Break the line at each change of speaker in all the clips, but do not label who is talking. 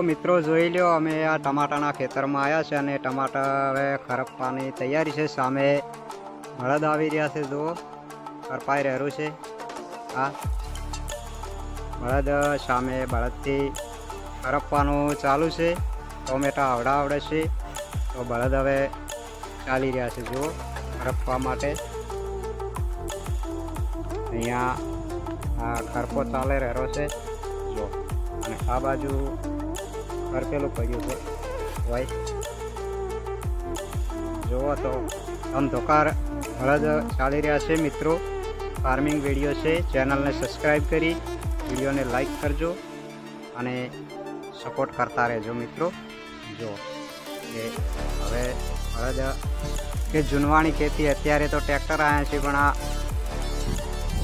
મિત્રો જોઈ લ્યો, અમે આ ટમાટાના ખેતરમાં આવ્યા છે અને ટમાટા હવે ખરપવાની તૈયારી છે. સામે બળદ આવી રહ્યા છે, જુઓ ખરપાઈ રહ્યું છે. આ બળદ સામે બળદથી ખરપવાનું ચાલુ છે. ટોમેટા આવડે છે તો બળદ હવે ચાલી રહ્યા છે, જુઓ ખરપવા માટે. અહીંયા આ ખરપો ચાલે રહ્યો છે જો, અને આ બાજુ ખરપેલું પડ્યું છે ભાઈ, જુઓ તો ધમધોકાર બળદ ચાલી રહ્યા છે. મિત્રો ફાર્મિંગ વિડીયો છે, ચેનલને સબસ્ક્રાઈબ કરી વિડીયોને લાઈક કરજો અને સપોર્ટ કરતા રહેજો મિત્રો. જો કે હવે બળદ કે જૂનવાણી ખેતી, અત્યારે તો ટ્રેક્ટર આવ્યા છે પણ આ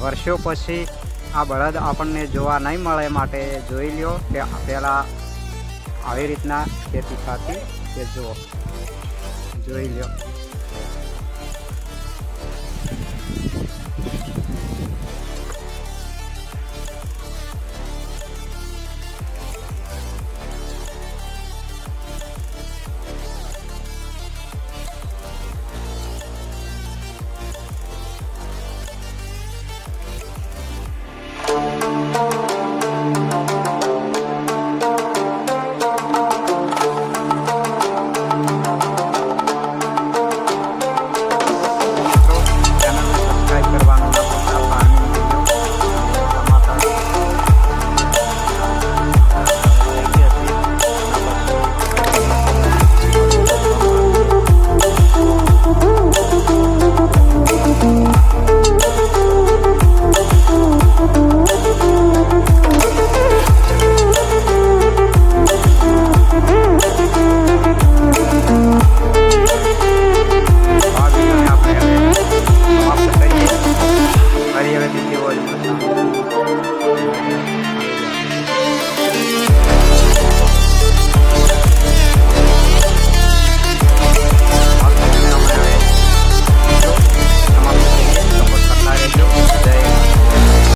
વર્ષો પછી આ બળદ આપણને જોવા નહીં મળે, માટે જોઈ લ્યો કે પહેલાં આવી રીતના ખેતી થતી, કે જુઓ જોઈ લ્યો.